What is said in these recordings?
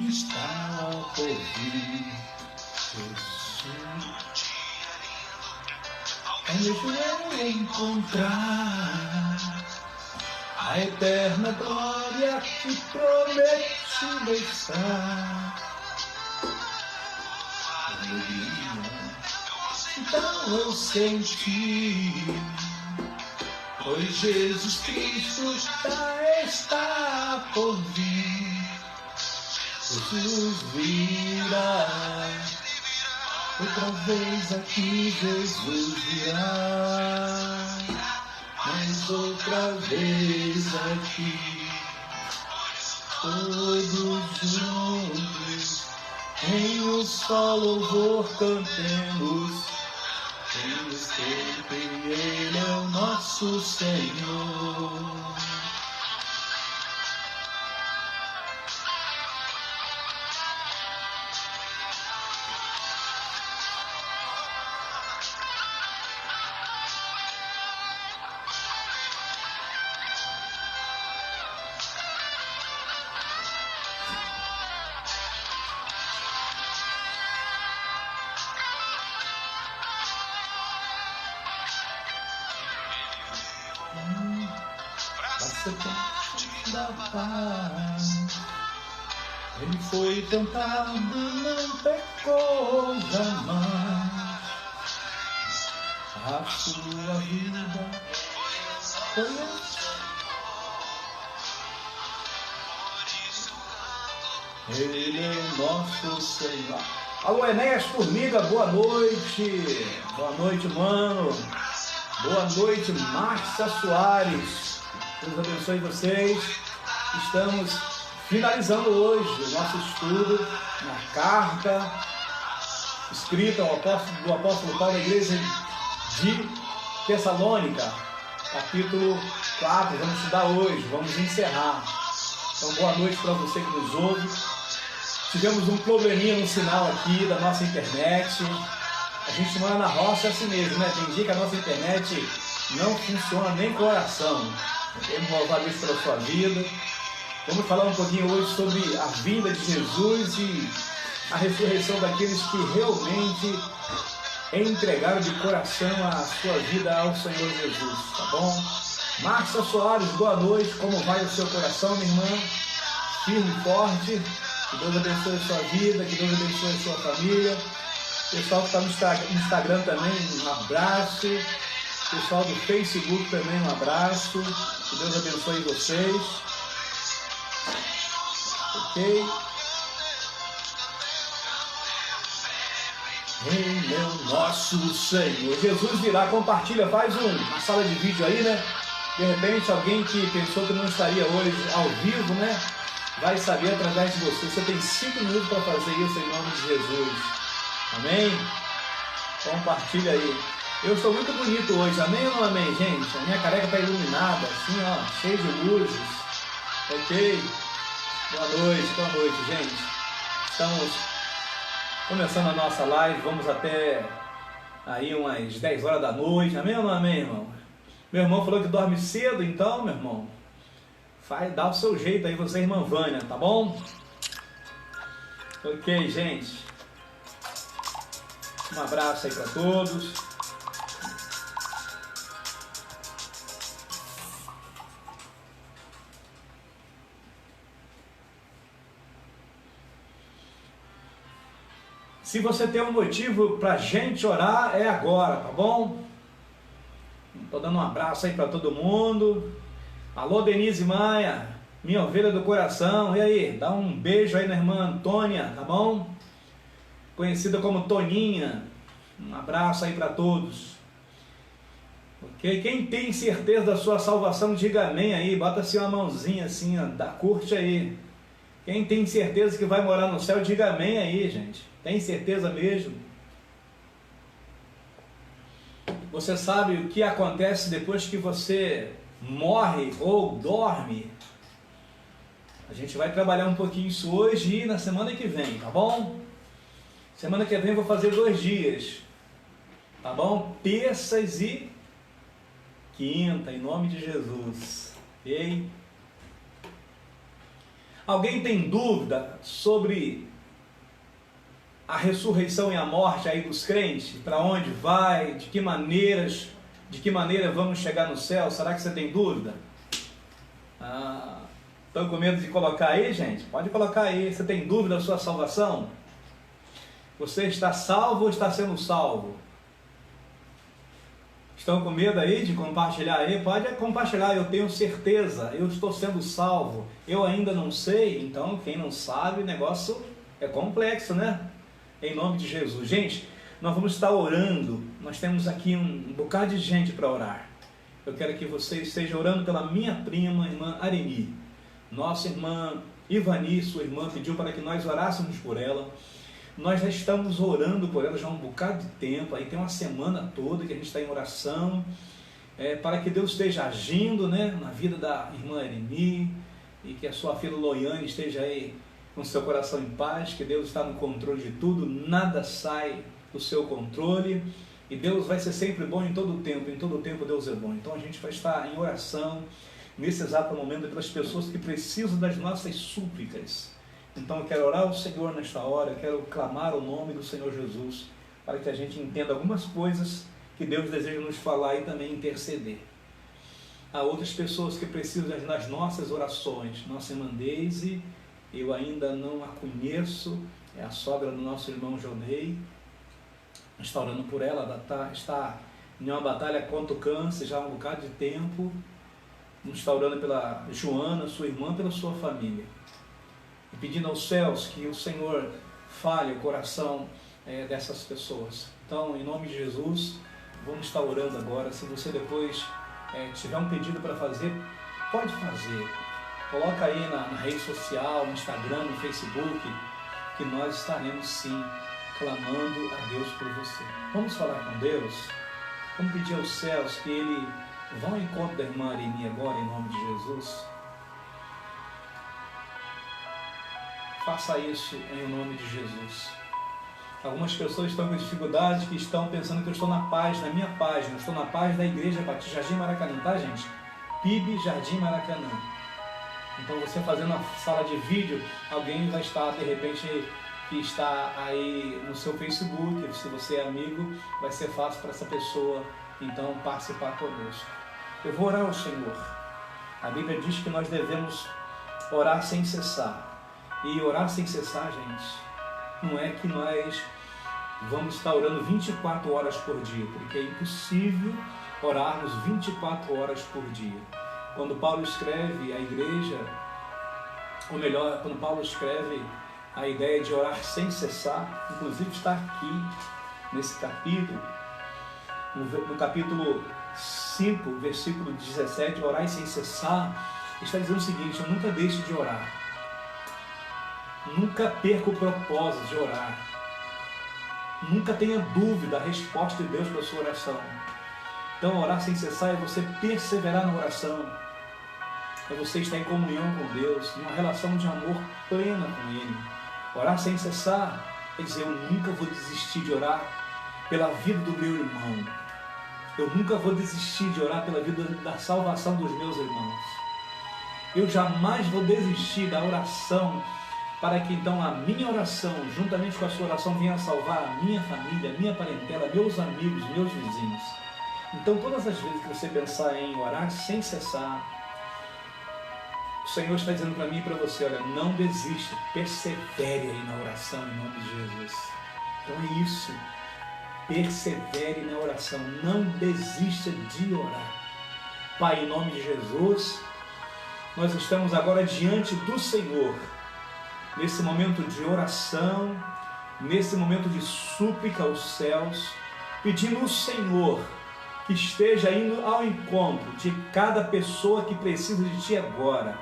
Está por vir, onde eu encontrar a eterna glória que prometida está. Então eu senti, pois Jesus Cristo já está por vir. Jesus virá, outra vez aqui Jesus virá, mas outra vez aqui, todos juntos, em um só louvor cantemos, temos que Ele é o nosso Senhor. Da paz. Ele foi tentado, não pecou jamais. A sua vida foi Ele é o nosso Senhor. Alô, Enéas Formiga, boa noite. Boa noite, mano. Boa noite, Márcia Soares. Deus abençoe vocês. Estamos finalizando hoje o nosso estudo na carta escrita do apóstolo Paulo à igreja de Tessalônica, capítulo 4. Vamos estudar hoje, vamos encerrar. Então, boa noite para você que nos ouve. Tivemos um probleminha no sinal aqui da nossa internet. A gente mora na roça, é assim mesmo, né? Tem dia que a nossa internet não funciona nem com oração. Queremos louvar Deus pela sua vida. Vamos falar um pouquinho hoje sobre a vinda de Jesus e a ressurreição daqueles que realmente entregaram de coração a sua vida ao Senhor Jesus, tá bom? Márcia Soares, boa noite. Como vai o seu coração, minha irmã? Firme e forte. Que Deus abençoe a sua vida, que Deus abençoe a sua família. Pessoal que está no Instagram também, um abraço. Pessoal do Facebook também, um abraço. Que Deus abençoe vocês. Ok? Ele é o nosso Senhor. Jesus virá, compartilha, faz uma sala de vídeo aí, né? De repente, alguém que pensou que não estaria hoje ao vivo, né? Vai saber através de você. Você tem 5 minutos para fazer isso em nome de Jesus. Amém? Compartilha aí. Eu estou muito bonito hoje, amém ou não amém, gente? A minha careca está iluminada, assim, ó, cheia de luzes. Ok? Boa noite, gente. Estamos começando a nossa live, vamos até aí umas 10 horas da noite, amém ou não amém, irmão? Meu irmão falou que dorme cedo, então, meu irmão, dá o seu jeito aí, você, irmã Vânia, tá bom? Ok, gente. Um abraço aí para todos. Se você tem um motivo para a gente orar, é agora, tá bom? Estou dando um abraço aí para todo mundo. Alô, Denise Maia, minha ovelha do coração. E aí, dá um beijo aí na irmã Antônia, tá bom? Conhecida como Toninha. Um abraço aí para todos. Ok? Quem tem certeza da sua salvação, diga amém aí. Bota assim uma mãozinha assim, ó, curte aí. Quem tem certeza que vai morar no céu, diga amém aí, gente. Tem certeza mesmo? Você sabe o que acontece depois que você morre ou dorme? A gente vai trabalhar um pouquinho isso hoje e na semana que vem, tá bom? Semana que vem eu vou fazer 2 dias, tá bom? Terças e quinta, em nome de Jesus. Ok? Alguém tem dúvida sobre a ressurreição e a morte aí dos crentes? Para onde vai? De que maneira vamos chegar no céu? Será que você tem dúvida? Estão com medo de colocar aí, gente? Pode colocar aí. Você tem dúvida da sua salvação? Você está salvo ou está sendo salvo? Estão com medo aí de compartilhar aí? Pode compartilhar, eu tenho certeza, eu estou sendo salvo. Eu ainda não sei, então quem não sabe, o negócio é complexo, né? Em nome de Jesus. Gente, nós vamos estar orando, nós temos aqui um bocado de gente para orar. Eu quero que você esteja orando pela minha prima, irmã Areni. Nossa irmã Ivani, sua irmã, pediu para que nós orássemos por ela. Nós já estamos orando por ela já há um bocado de tempo, aí tem uma semana toda que a gente está em oração, para que Deus esteja agindo, né, na vida da irmã Areni, e que a sua filha Loiane esteja aí com seu coração em paz, que Deus está no controle de tudo, nada sai do seu controle, e Deus vai ser sempre bom em todo o tempo Deus é bom. Então a gente vai estar em oração, nesse exato momento, pelas pessoas que precisam das nossas súplicas. Então eu quero orar ao Senhor nesta hora, eu quero clamar o nome do Senhor Jesus, para que a gente entenda algumas coisas que Deus deseja nos falar e também interceder. Há outras pessoas que precisam das nossas orações. Nossa irmã Deise, eu ainda não a conheço, é a sogra do nosso irmão Jonei, está orando por ela, está em uma batalha contra o câncer já há um bocado de tempo, está orando pela Joana, sua irmã, pela sua família. E pedindo aos céus que o Senhor fale o coração dessas pessoas. Então, em nome de Jesus, vamos estar orando agora. Se você depois tiver um pedido para fazer, pode fazer. Coloca aí na rede social, no Instagram, no Facebook, que nós estaremos sim clamando a Deus por você. Vamos falar com Deus? Vamos pedir aos céus que Ele vá ao encontro da irmã Areni agora, em nome de Jesus. Faça isso em nome de Jesus. Algumas pessoas estão com dificuldade, que estão pensando que eu estou na paz, na minha página. Eu estou na paz da Igreja Batista Jardim Maracanã, tá, gente? PIB Jardim Maracanã. Então você fazendo uma sala de vídeo, alguém vai estar, de repente, que está aí no seu Facebook, se você é amigo, vai ser fácil para essa pessoa, então, participar conosco. Eu vou orar ao Senhor. A Bíblia diz que nós devemos orar sem cessar. E orar sem cessar, gente, não é que nós vamos estar orando 24 horas por dia, porque é impossível orarmos 24 horas por dia. Quando Paulo escreve a igreja, ou melhor, quando Paulo escreve a ideia de orar sem cessar, inclusive está aqui nesse capítulo, no capítulo 5, versículo 17, orai sem cessar, está dizendo o seguinte: eu nunca deixe de orar. Nunca perca o propósito de orar. Nunca tenha dúvida a resposta de Deus para a sua oração. Então, orar sem cessar é você perseverar na oração. É você estar em comunhão com Deus, em uma relação de amor plena com Ele. Orar sem cessar é dizer: eu nunca vou desistir de orar pela vida do meu irmão. Eu nunca vou desistir de orar pela vida da salvação dos meus irmãos. Eu jamais vou desistir da oração, para que então a minha oração, juntamente com a sua oração, venha salvar a minha família, a minha parentela, meus amigos, meus vizinhos. Então, todas as vezes que você pensar em orar sem cessar, o Senhor está dizendo para mim e para você: olha, não desista, persevere aí na oração em nome de Jesus. Então é isso, persevere na oração, não desista de orar. Pai, em nome de Jesus, nós estamos agora diante do Senhor, nesse momento de oração, nesse momento de súplica aos céus, pedindo ao Senhor que esteja indo ao encontro de cada pessoa que precisa de Ti agora.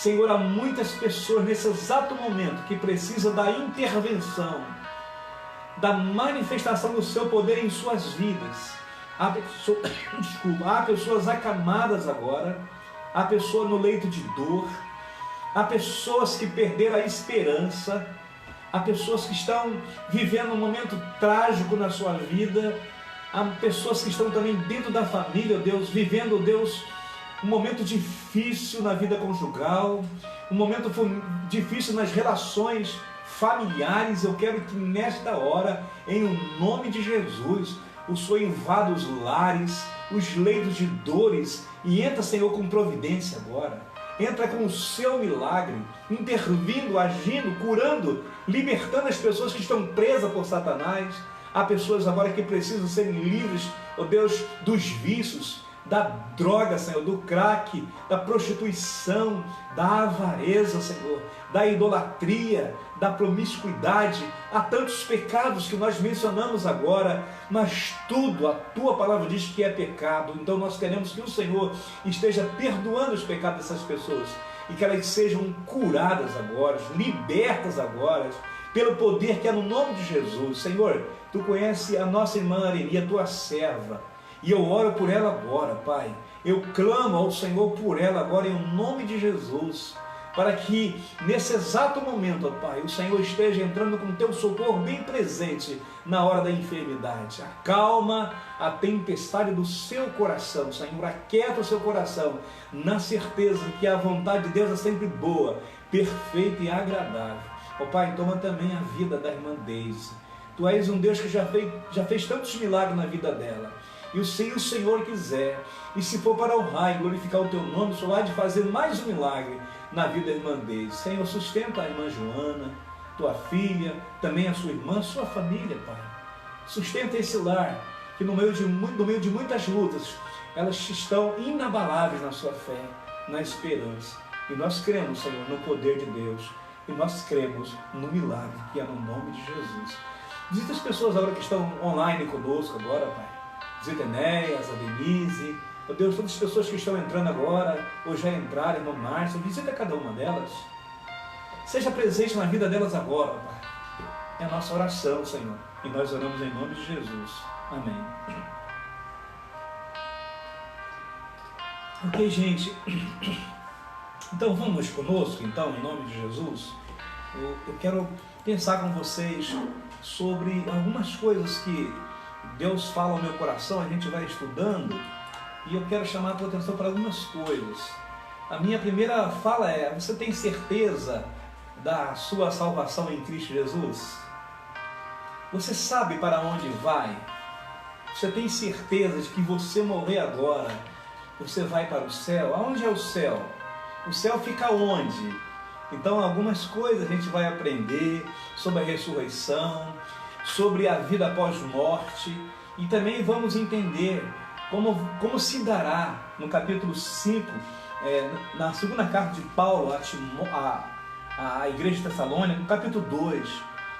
Senhor, há muitas pessoas nesse exato momento que precisam da intervenção, da manifestação do seu poder em suas vidas. Há pessoas acamadas agora, há pessoas no leito de dor, há pessoas que perderam a esperança, há pessoas que estão vivendo um momento trágico na sua vida, há pessoas que estão também dentro da família, Deus, vivendo, Deus, um momento difícil na vida conjugal, um momento difícil nas relações familiares. Eu quero que nesta hora, em nome de Jesus, o Senhor invada os lares, os leitos de dores e entra, Senhor, com providência agora. Entra com o seu milagre, intervindo, agindo, curando, libertando as pessoas que estão presas por Satanás. Há pessoas agora que precisam ser livres, ó Deus, dos vícios, da droga, Senhor, do crack, da prostituição, da avareza, Senhor, da idolatria, da promiscuidade. Há tantos pecados que nós mencionamos agora, mas tudo, a Tua palavra diz que é pecado. Então nós queremos que o Senhor esteja perdoando os pecados dessas pessoas e que elas sejam curadas agora, libertas agora, pelo poder que é no nome de Jesus. Senhor, Tu conheces a nossa irmã Areni, a Tua serva, e eu oro por ela agora, Pai. Eu clamo ao Senhor por ela agora, em nome de Jesus, para que nesse exato momento, ó Pai, o Senhor esteja entrando com o Teu socorro bem presente na hora da enfermidade. Acalma a tempestade do seu coração, Senhor, aquieta o seu coração, na certeza que a vontade de Deus é sempre boa, perfeita e agradável. Ó Pai, toma também a vida da irmã Deise. Tu és um Deus que já fez tantos milagres na vida dela. E se o Senhor quiser, e se for para honrar e glorificar o Teu nome, o Senhor há de fazer mais um milagre na vida da irmã Deise. Senhor, sustenta a irmã Joana, Tua filha, também a sua irmã, sua família, Pai. Sustenta esse lar, que no meio de muitas lutas, elas estão inabaláveis na sua fé, na esperança. E nós cremos, Senhor, no poder de Deus. E nós cremos no milagre, que é no nome de Jesus. Visita as pessoas agora que estão online conosco agora, Pai. Visita Enéas, a Denise, ó Deus, todas as pessoas que estão entrando agora, ou já entraram, irmã Márcia, visita cada uma delas. Seja presente na vida delas agora, Pai. É a nossa oração, Senhor. E nós oramos em nome de Jesus. Amém. Ok, gente. Então vamos conosco, então, em nome de Jesus. Eu quero pensar com vocês sobre algumas coisas que Deus fala ao meu coração, a gente vai estudando, e eu quero chamar a tua atenção para algumas coisas. A minha primeira fala é: você tem certeza da sua salvação em Cristo Jesus? Você sabe para onde vai? Você tem certeza de que você morrer agora, você vai para o céu? Aonde é o céu? O céu fica onde? Então algumas coisas a gente vai aprender sobre a ressurreição, sobre a vida após morte, e também vamos entender como se dará no capítulo 5, na segunda carta de Paulo à igreja de Tessalônica, no capítulo 2,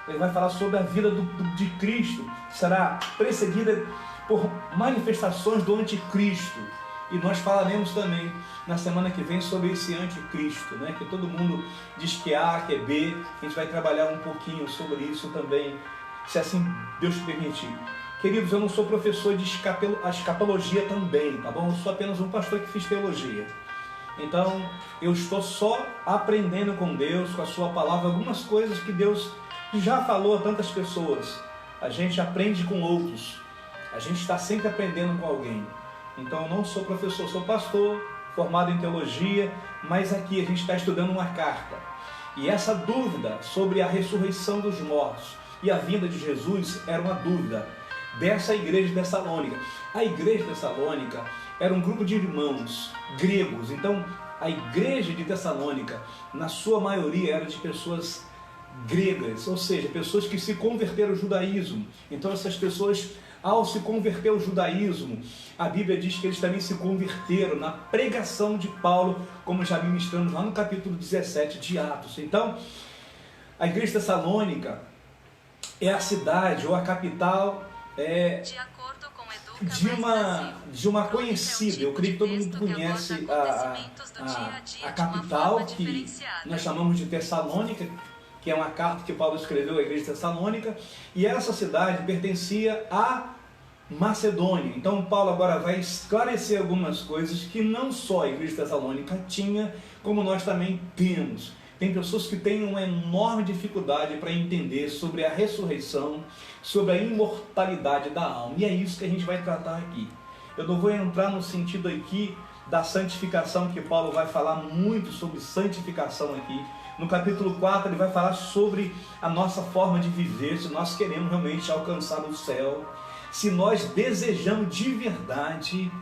ele vai falar sobre a vida de Cristo, que será precedida por manifestações do anticristo. E nós falaremos também na semana que vem sobre esse anticristo, né? Que todo mundo diz que é A, que é B. A gente vai trabalhar um pouquinho sobre isso também, se assim Deus permitir. Queridos, eu não sou professor de escatologia também, tá bom? Eu sou apenas um pastor que fiz teologia. Então, eu estou só aprendendo com Deus, com a sua palavra, algumas coisas que Deus já falou a tantas pessoas. A gente aprende com outros. A gente está sempre aprendendo com alguém. Então, eu não sou professor, sou pastor, formado em teologia, mas aqui a gente está estudando uma carta. E essa dúvida sobre a ressurreição dos mortos e a vinda de Jesus era uma dúvida dessa igreja de Tessalônica. A igreja de Tessalônica era um grupo de irmãos gregos. Então, a igreja de Tessalônica, na sua maioria, era de pessoas gregas, ou seja, pessoas que se converteram ao judaísmo. Então, essas pessoas, ao se converter ao judaísmo, a Bíblia diz que eles também se converteram na pregação de Paulo, como já ministramos lá no capítulo 17 de Atos. Então, a igreja de Tessalônica é a cidade ou a capital de acordo com Edu de uma conhecida. Eu creio que todo mundo conhece a capital, que nós chamamos de Tessalônica, que é uma carta que Paulo escreveu à igreja de Tessalônica, e essa cidade pertencia a Macedônia. Então Paulo agora vai esclarecer algumas coisas que não só a igreja de Tessalônica tinha, como nós também temos. Tem pessoas que têm uma enorme dificuldade para entender sobre a ressurreição, sobre a imortalidade da alma. E é isso que a gente vai tratar aqui. Eu não vou entrar no sentido aqui da santificação, que Paulo vai falar muito sobre santificação aqui. No capítulo 4 ele vai falar sobre a nossa forma de viver, se nós queremos realmente alcançar o céu, se nós desejamos de verdade,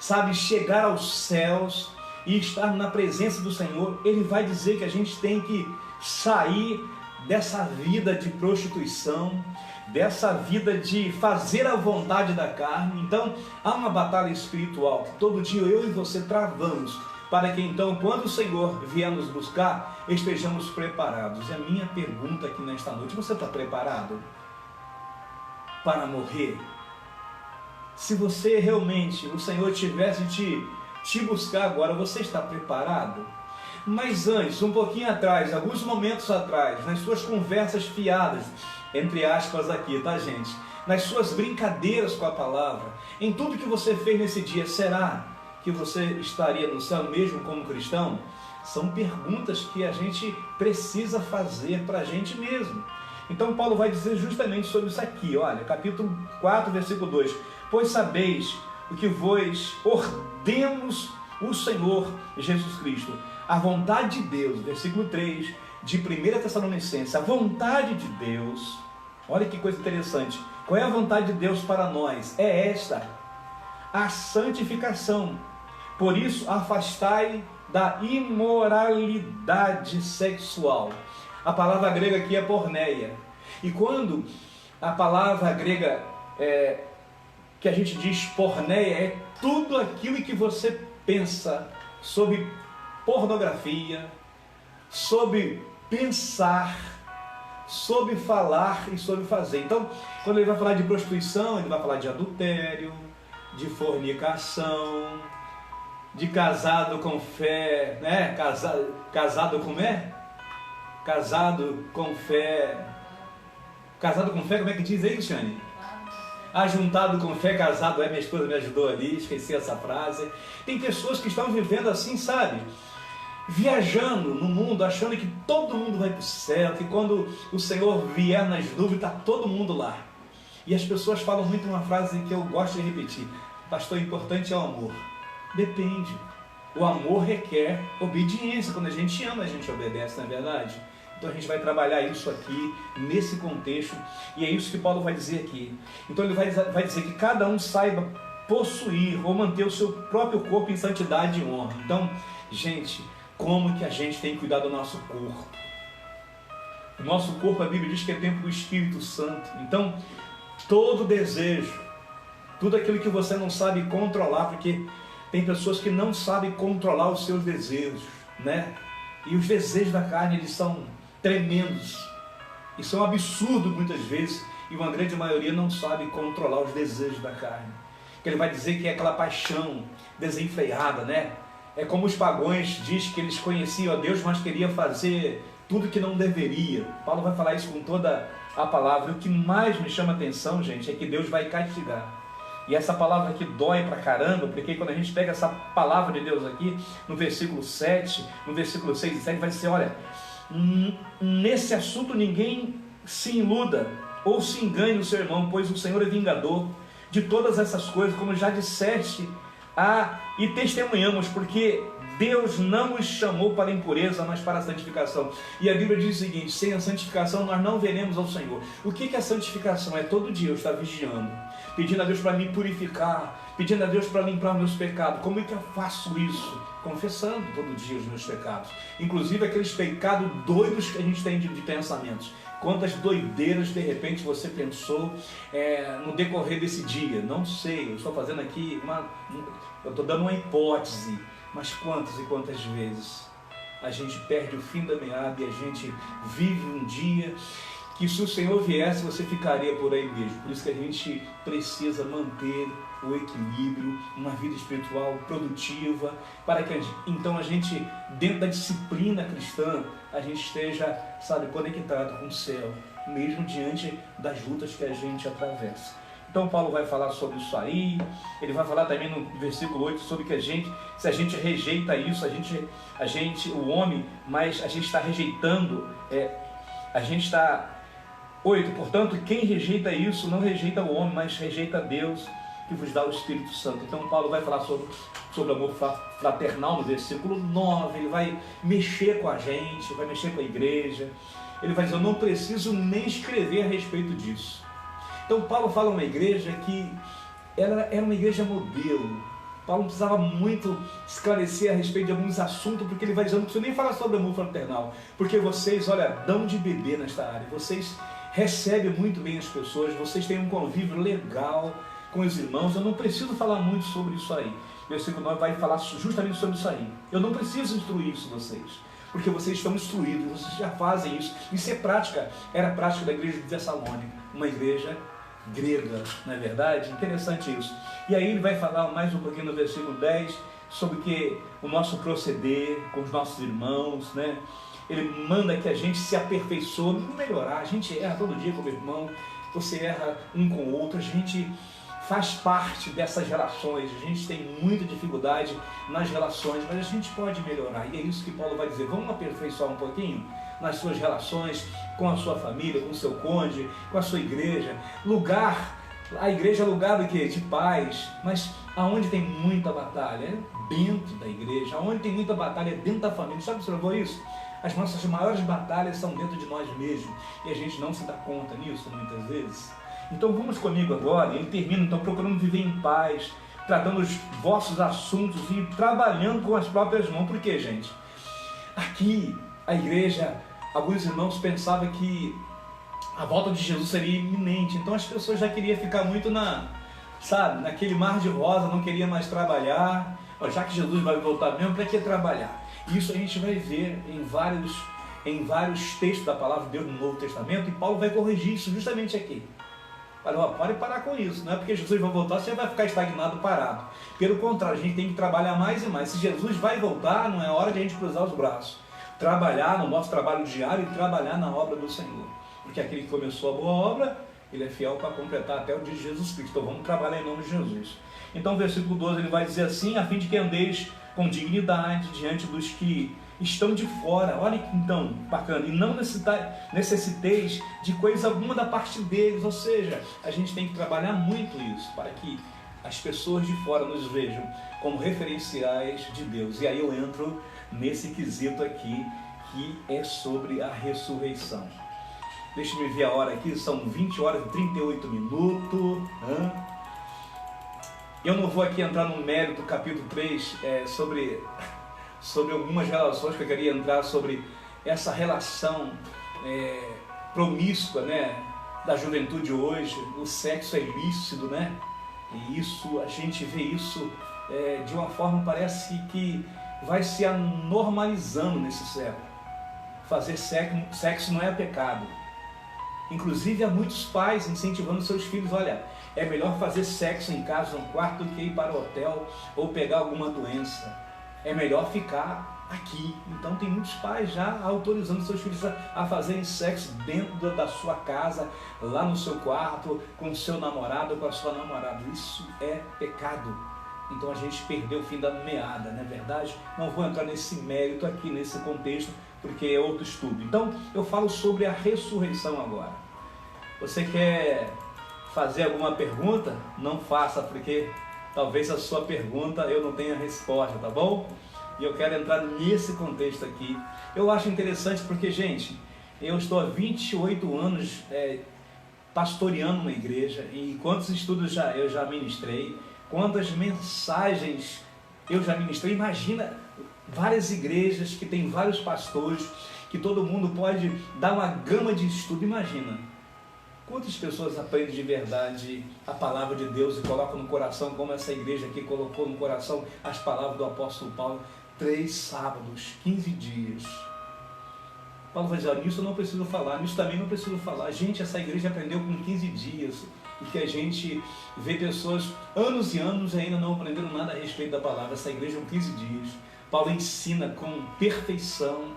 sabe, chegar aos céus e estar na presença do Senhor. Ele vai dizer que a gente tem que sair dessa vida de prostituição, dessa vida de fazer a vontade da carne. Então há uma batalha espiritual que todo dia eu e você travamos, para que então, quando o Senhor vier nos buscar, estejamos preparados. E a minha pergunta aqui nesta noite: você está preparado para morrer? Se você realmente, o Senhor tivesse te buscar agora, você está preparado? Mas antes, um pouquinho atrás, alguns momentos atrás, nas suas conversas fiadas, entre aspas aqui, tá, gente? Nas suas brincadeiras com a palavra, em tudo que você fez nesse dia, será que você estaria no céu mesmo como cristão? São perguntas que a gente precisa fazer para a gente mesmo. Então Paulo vai dizer justamente sobre isso aqui, olha, capítulo 4, versículo 2. Pois sabeis o que vos ordemos o Senhor Jesus Cristo, a vontade de Deus, versículo 3 de 1 Tessalonicenses, a vontade de Deus. Olha que coisa interessante. Qual é a vontade de Deus para nós? É esta: a santificação. Por isso, afastai da imoralidade sexual. A palavra grega aqui é porneia. E quando a palavra grega que a gente diz porneia, é tudo aquilo que você pensa sobre pornografia, sobre pensar, sobre falar e sobre fazer. Então, quando ele vai falar de prostituição, ele vai falar de adultério, de fornicação, de casado com fé, né? Casado com fé? Casado com fé. Casado com fé, como é que diz aí, Cristiane? Ajuntado com fé, casado minha esposa me ajudou ali, esqueci essa frase. Tem pessoas que estão vivendo assim, sabe? Viajando no mundo, achando que todo mundo vai para o céu, que quando o Senhor vier nas nuvens, está todo mundo lá. E as pessoas falam muito uma frase que eu gosto de repetir: pastor, o importante é o amor. Depende. O amor requer obediência. Quando a gente ama, a gente obedece, não é verdade? Então a gente vai trabalhar isso aqui, nesse contexto, e é isso que Paulo vai dizer aqui. Então ele vai dizer que cada um saiba possuir ou manter o seu próprio corpo em santidade e honra. Então, gente, como que a gente tem que cuidar do nosso corpo? O nosso corpo, a Bíblia diz que é templo do Espírito Santo. Então, todo desejo, tudo aquilo que você não sabe controlar, porque tem pessoas que não sabem controlar os seus desejos, né? E os desejos da carne, eles são tremendos e são absurdos muitas vezes, e uma grande maioria não sabe controlar os desejos da carne. Que ele vai dizer que é aquela paixão desenfreada, né? É como os pagãos diz que eles conheciam a Deus, mas queriam fazer tudo que não deveria. Paulo vai falar isso com toda a palavra. E o que mais me chama a atenção, gente, é que Deus vai castigar. E essa palavra aqui dói pra caramba, porque quando a gente pega essa palavra de Deus aqui, no versículo 7, no versículo 6 e 7, vai dizer, olha, nesse assunto ninguém se iluda ou se engane o seu irmão, pois o Senhor é vingador de todas essas coisas, como já disseste e testemunhamos, porque Deus não nos chamou para a impureza, mas para a santificação. E a Bíblia diz o seguinte: sem a santificação nós não veremos ao Senhor. O que é a santificação? É todo dia eu estar vigiando, pedindo a Deus para me purificar, pedindo a Deus para limpar meus pecados. Como é que eu faço isso? Confessando todo dia os meus pecados, inclusive aqueles pecados doidos que a gente tem de pensamentos. Quantas doideiras de repente você pensou no decorrer desse dia? Não sei, eu estou fazendo aqui eu estou dando uma hipótese, mas quantas e quantas vezes a gente perde o fim da meada e a gente vive um dia que se o Senhor viesse, você ficaria por aí mesmo. Por isso que a gente precisa manter o equilíbrio, uma vida espiritual produtiva, para que então a gente, dentro da disciplina cristã, a gente esteja, sabe, conectado com o céu, mesmo diante das lutas que a gente atravessa. Então Paulo vai falar sobre isso aí, ele vai falar também no versículo 8 sobre que se a gente rejeita isso, o homem, mas a gente está rejeitando, a gente está... 8, portanto, quem rejeita isso não rejeita o homem, mas rejeita Deus, que vos dá o Espírito Santo. Então Paulo vai falar sobre amor fraternal no versículo 9, ele vai mexer com a gente, vai mexer com a igreja, ele vai dizer, eu não preciso nem escrever a respeito disso. Então Paulo fala uma igreja que era uma igreja modelo. Paulo não precisava muito esclarecer a respeito de alguns assuntos, porque ele vai dizer, não preciso nem falar sobre amor fraternal, porque vocês, olha, dão de beber nesta área, vocês recebem muito bem as pessoas, vocês têm um convívio legal com os irmãos, eu não preciso falar muito sobre isso aí. O versículo 9 vai falar justamente sobre isso aí. Eu não preciso instruir isso vocês, porque vocês estão instruídos, vocês já fazem isso. Isso é prática, era prática da igreja de Tessalônica, uma igreja grega, não é verdade? Interessante isso. E aí ele vai falar mais um pouquinho no versículo 10 sobre que o nosso proceder com os nossos irmãos, né? Ele manda que a gente se aperfeiçoe, melhorar. A gente erra todo dia como irmão, você erra um com o outro, a gente faz parte dessas relações, a gente tem muita dificuldade nas relações, mas a gente pode melhorar. E é isso que Paulo vai dizer, vamos aperfeiçoar um pouquinho nas suas relações com a sua família, com o seu cônjuge, com a sua igreja. A igreja é lugar do quê? De paz, mas aonde tem muita batalha? É dentro da igreja. Aonde tem muita batalha é dentro da família. Sabe se observou isso? As nossas maiores batalhas são dentro de nós mesmos e a gente não se dá conta nisso muitas vezes. Então vamos comigo agora, ele termina então procurando viver em paz, tratando os vossos assuntos e trabalhando com as próprias mãos. Por quê, gente? Aqui, a igreja, alguns irmãos pensavam que a volta de Jesus seria iminente, então as pessoas já queriam ficar muito naquele mar de rosa, não queria mais trabalhar. Já que Jesus vai voltar mesmo, para que trabalhar? Isso a gente vai ver em vários textos da palavra de Deus no Novo Testamento, e Paulo vai corrigir isso justamente aqui. Pode parar com isso, não é porque Jesus vai voltar, você vai ficar estagnado, parado. Pelo contrário, a gente tem que trabalhar mais e mais. Se Jesus vai voltar, não é hora de a gente cruzar os braços. Trabalhar no nosso trabalho diário e trabalhar na obra do Senhor. Porque aquele que começou a boa obra, ele é fiel para completar até o dia de Jesus Cristo. Então vamos trabalhar em nome de Jesus. Então o versículo 12 ele vai dizer assim, a fim de que andeis com dignidade diante dos que estão de fora. Olha que então, bacana. E não necessiteis de coisa alguma da parte deles. Ou seja, a gente tem que trabalhar muito isso, para que as pessoas de fora nos vejam como referenciais de Deus. E aí eu entro nesse quesito aqui, que é sobre a ressurreição. Deixa eu ver a hora aqui, são 20 horas e 38 minutos. Eu não vou aqui entrar no mérito, capítulo 3, sobre algumas relações que eu queria entrar, sobre essa relação promíscua, né, da juventude hoje. O sexo é ilícito, né? E isso, a gente vê isso de uma forma, parece que vai se anormalizando nesse século. Fazer sexo não é pecado. Inclusive há muitos pais incentivando seus filhos, olha, é melhor fazer sexo em casa, no quarto, do que ir para o hotel ou pegar alguma doença. É melhor ficar aqui. Então tem muitos pais já autorizando seus filhos a fazerem sexo dentro da sua casa, lá no seu quarto, com o seu namorado ou com a sua namorada. Isso é pecado. Então a gente perdeu o fim da meada, não é verdade? Não vou entrar nesse mérito aqui, nesse contexto, porque é outro estudo. Então eu falo sobre a ressurreição agora. Você quer fazer alguma pergunta? Não faça, porque talvez a sua pergunta eu não tenha resposta, tá bom? E eu quero entrar nesse contexto aqui. Eu acho interessante porque, gente, eu estou há 28 anos pastoreando uma igreja, e quantos estudos eu já ministrei, quantas mensagens eu já ministrei. Imagina várias igrejas que tem vários pastores, que todo mundo pode dar uma gama de estudo. Imagina quantas pessoas aprendem de verdade a palavra de Deus e colocam no coração, como essa igreja aqui colocou no coração as palavras do apóstolo Paulo. 3 sábados, 15 dias. Paulo vai dizer, nisso eu não preciso falar, nisso também não preciso falar. Gente, essa igreja aprendeu com 15 dias, e que a gente vê pessoas anos e anos ainda não aprenderam nada a respeito da palavra. Essa igreja com 15 dias. Paulo ensina com perfeição,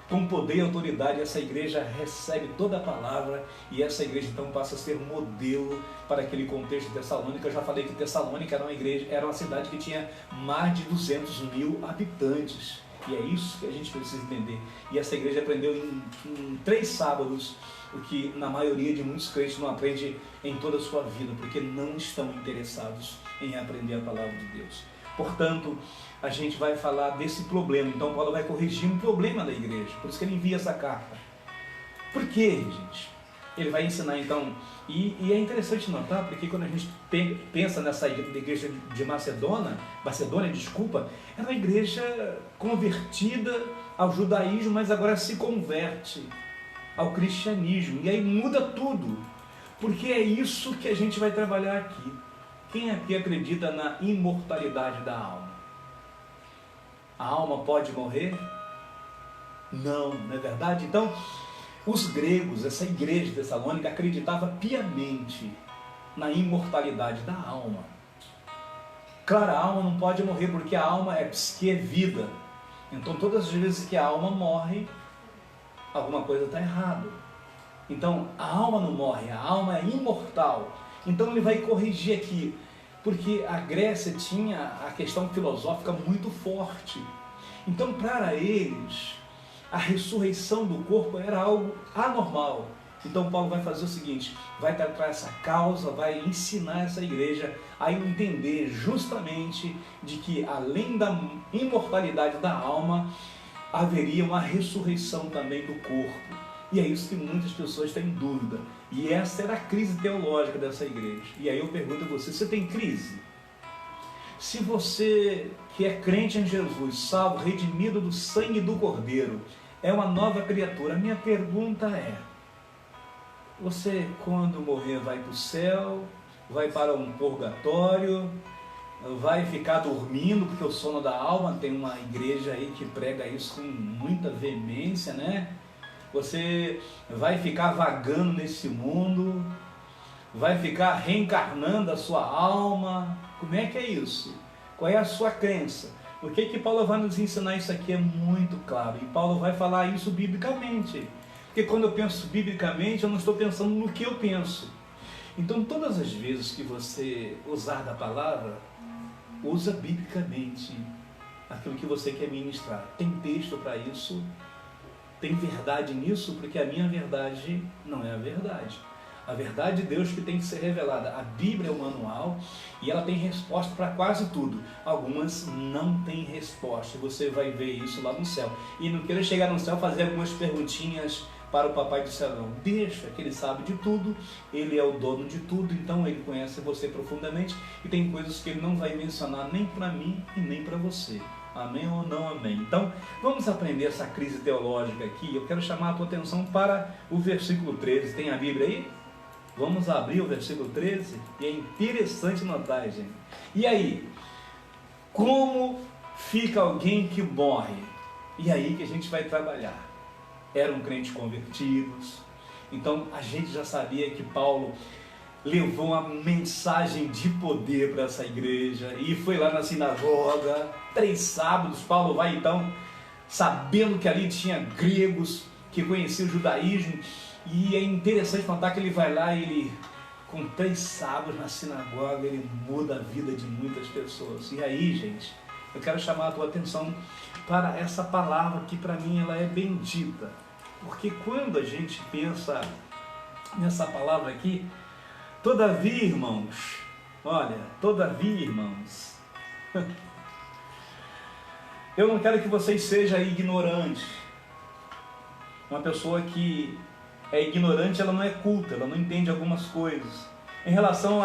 com poder e autoridade. Essa igreja recebe toda a palavra, e essa igreja então passa a ser modelo para aquele contexto de Tessalônica. Eu já falei que Tessalônica era uma igreja, era uma cidade que tinha mais de 200 mil habitantes. E é isso que a gente precisa entender. E essa igreja aprendeu em 3 sábados, o que na maioria de muitos crentes não aprende em toda a sua vida, porque não estão interessados em aprender a palavra de Deus. Portanto, a gente vai falar desse problema. Então Paulo vai corrigir um problema da igreja. Por isso que ele envia essa carta. Por quê, gente? Ele vai ensinar então, e é interessante notar, porque quando a gente pensa nessa igreja de Macedônia, era uma igreja convertida ao judaísmo, mas agora se converte ao cristianismo, e aí muda tudo, porque é isso que a gente vai trabalhar aqui. Quem aqui acredita na imortalidade da alma? A alma pode morrer? Não, não é verdade? Então, os gregos, essa igreja de Tessalônica, acreditava piamente na imortalidade da alma. Claro, a alma não pode morrer, porque a alma é psique, é vida. Então, todas as vezes que a alma morre, alguma coisa está errada. Então, a alma não morre, a alma é imortal. Então, ele vai corrigir aqui, porque a Grécia tinha a questão filosófica muito forte. Então, para eles, a ressurreição do corpo era algo anormal. Então Paulo vai fazer o seguinte, vai tratar essa causa, vai ensinar essa igreja a entender justamente de que além da imortalidade da alma, haveria uma ressurreição também do corpo. E é isso que muitas pessoas têm dúvida. E essa era a crise teológica dessa igreja. E aí eu pergunto a você, você tem crise? Se você que é crente em Jesus, salvo, redimido do sangue do Cordeiro, é uma nova criatura, a minha pergunta é, você quando morrer vai para o céu, vai para um purgatório, vai ficar dormindo, porque o sono da alma, tem uma igreja aí que prega isso com muita veemência, né? Você vai ficar vagando nesse mundo, vai ficar reencarnando a sua alma. Como é que é isso? Qual é a sua crença? O que Paulo vai nos ensinar isso aqui é muito claro. E Paulo vai falar isso biblicamente. Porque quando eu penso biblicamente, eu não estou pensando no que eu penso. Então, todas as vezes que você usar da palavra, usa biblicamente aquilo que você quer ministrar. Tem texto para isso, tem verdade nisso, porque a minha verdade não é a verdade. A verdade de Deus que tem que ser revelada. A Bíblia é o manual e ela tem resposta para quase tudo. Algumas não têm resposta. Você vai ver isso lá no céu. E não queira chegar no céu e fazer algumas perguntinhas para o Papai do Céu, não. Deixa, que Ele sabe de tudo, Ele é o dono de tudo, então Ele conhece você profundamente e tem coisas que Ele não vai mencionar nem para mim e nem para você. Amém ou não amém? Então, vamos aprender essa crise teológica aqui. Eu quero chamar a tua atenção para o versículo 13. Tem a Bíblia aí? Vamos abrir o versículo 13? E é interessante notar, gente. E aí? Como fica alguém que morre? E aí que a gente vai trabalhar. Eram crentes convertidos. Então, a gente já sabia que Paulo levou uma mensagem de poder para essa igreja e foi lá na sinagoga, 3 sábados, Paulo vai então, sabendo que ali tinha gregos que conheciam o judaísmo, e é interessante notar que ele vai lá e ele, com 3 sábados na sinagoga, ele muda a vida de muitas pessoas. E aí, gente, eu quero chamar a tua atenção para essa palavra que para mim ela é bendita, porque quando a gente pensa nessa palavra aqui, todavia, irmãos, olha, todavia, irmãos, eu não quero que vocês sejam ignorantes. Uma pessoa que é ignorante, ela não é culta, ela não entende algumas coisas. Em relação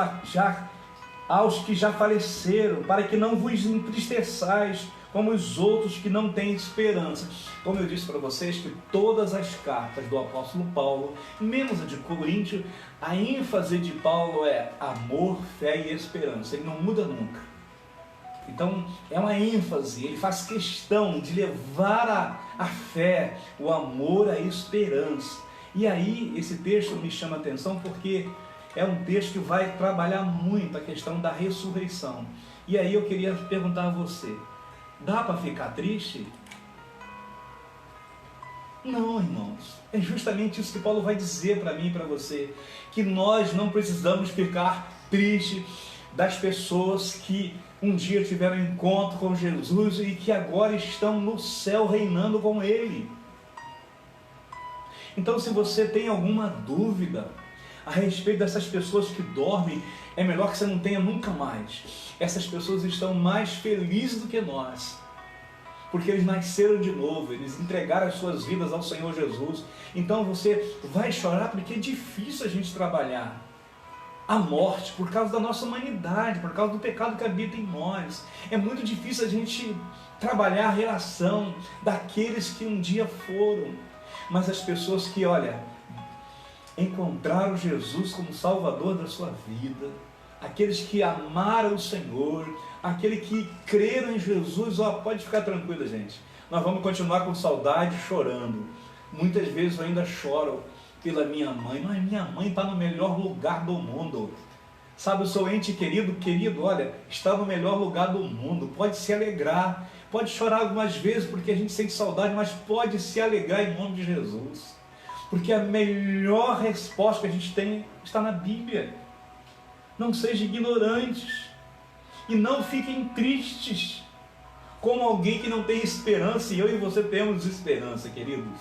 aos que já faleceram, para que não vos entristeçais como os outros que não têm esperança. Como eu disse para vocês, que todas as cartas do apóstolo Paulo, menos a de Coríntios, a ênfase de Paulo é amor, fé e esperança. Ele não muda nunca. Então, é uma ênfase, ele faz questão de levar a fé, o amor, a esperança. E aí esse texto me chama a atenção porque é um texto que vai trabalhar muito a questão da ressurreição. E aí eu queria perguntar a você, dá para ficar triste? Não, irmãos, é justamente isso que Paulo vai dizer para mim e para você, que nós não precisamos ficar tristes das pessoas que um dia tiveram encontro com Jesus e que agora estão no céu reinando com Ele. Então, se você tem alguma dúvida a respeito dessas pessoas que dormem, é melhor que você não tenha nunca mais. Essas pessoas estão mais felizes do que nós, porque eles nasceram de novo, eles entregaram as suas vidas ao Senhor Jesus. Então você vai chorar porque é difícil a gente trabalhar a morte por causa da nossa humanidade, por causa do pecado que habita em nós. É muito difícil a gente trabalhar a relação daqueles que um dia foram. Mas as pessoas que, olha, encontraram Jesus como Salvador da sua vida, aqueles que amaram o Senhor, aqueles que creram em Jesus, ó, pode ficar tranquilo, gente. Nós vamos continuar com saudade, chorando. Muitas vezes eu ainda choro pela minha mãe, mas minha mãe está no melhor lugar do mundo. Sabe, o seu ente querido, olha, está no melhor lugar do mundo. Pode se alegrar, pode chorar algumas vezes porque a gente sente saudade, mas pode se alegrar em nome de Jesus. Porque a melhor resposta que a gente tem está na Bíblia. Não sejam ignorantes e não fiquem tristes como alguém que não tem esperança. E eu e você temos esperança, queridos.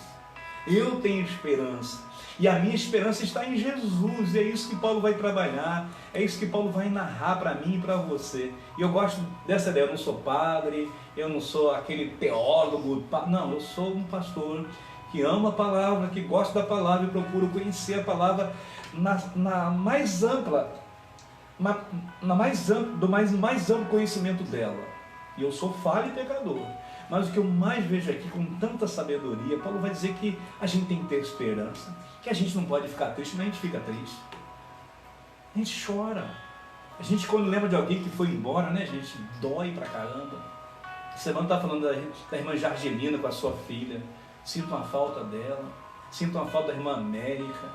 Eu tenho esperança. E a minha esperança está em Jesus. E é isso que Paulo vai trabalhar. É isso que Paulo vai narrar para mim e para você. E eu gosto dessa ideia. Eu não sou padre, eu não sou aquele teólogo. Não, eu sou um pastor que ama a palavra, que gosta da palavra e procuro conhecer a palavra na mais ampla, do mais amplo conhecimento dela. E eu sou falho e pecador. Mas o que eu mais vejo aqui com tanta sabedoria, Paulo vai dizer que a gente tem que ter esperança, que a gente não pode ficar triste, mas a gente fica triste. A gente chora. A gente, quando lembra de alguém que foi embora, né, gente, dói pra caramba. Semana está falando da irmã Jargelina com a sua filha. Sinto uma falta dela. Sinto uma falta da irmã América.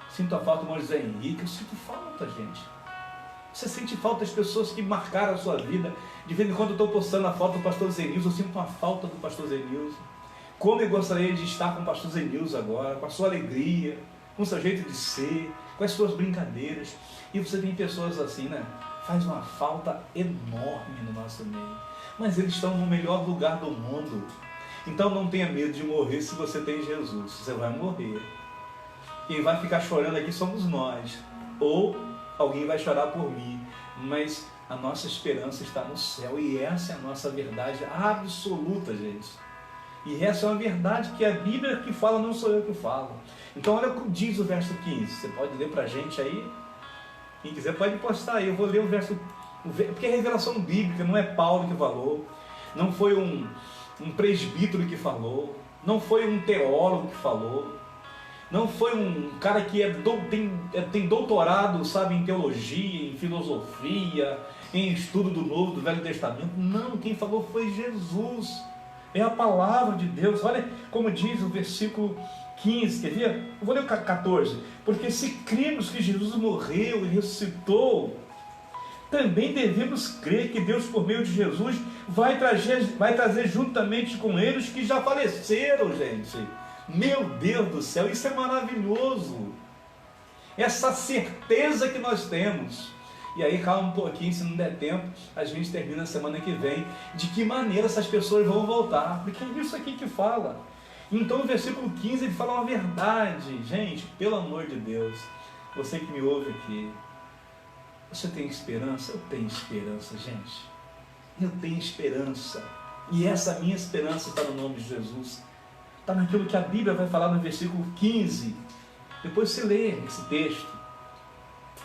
Sinto a falta do irmão José Henrique. Eu sinto falta, gente. Você sente falta das pessoas que marcaram a sua vida. De vez em quando eu estou postando a foto do pastor Zenilson, eu sinto uma falta do pastor Zenilson. Como eu gostaria de estar com o pastor Zenilson agora, com a sua alegria, com o seu jeito de ser, com as suas brincadeiras. E você tem pessoas assim, né? Faz uma falta enorme no nosso meio. Mas eles estão no melhor lugar do mundo. Então não tenha medo de morrer se você tem Jesus. Você vai morrer. Quem vai ficar chorando aqui somos nós. Ou alguém vai chorar por mim. Mas a nossa esperança está no céu. E essa é a nossa verdade absoluta, gente. E essa é uma verdade que a Bíblia que fala, não sou eu que falo. Então olha o que diz o verso 15. Você pode ler para a gente aí? Quem quiser pode postar aí. Eu vou ler o verso... Porque é revelação bíblica, não é Paulo que falou. Não foi um presbítero que falou. Não foi um teólogo que falou. Não foi um cara que tem doutorado, sabe, em teologia, em filosofia, em estudo do Novo, do Velho Testamento. Não, quem falou foi Jesus. É a palavra de Deus. Olha como diz o versículo 15, quer ver? Eu vou ler o 14. Porque se cremos que Jesus morreu e ressuscitou, também devemos crer que Deus, por meio de Jesus, vai trazer juntamente com eles que já faleceram, gente. Meu Deus do céu, isso é maravilhoso. Essa certeza que nós temos. E aí, calma um pouquinho, se não der tempo, a gente termina a semana que vem. De que maneira essas pessoas vão voltar? Porque é isso aqui que fala. Então, no versículo 15, ele fala uma verdade. Gente, pelo amor de Deus, você que me ouve aqui, você tem esperança? Eu tenho esperança, gente. Eu tenho esperança. E essa minha esperança está no nome de Jesus. Está naquilo que a Bíblia vai falar no versículo 15. Depois você lê esse texto.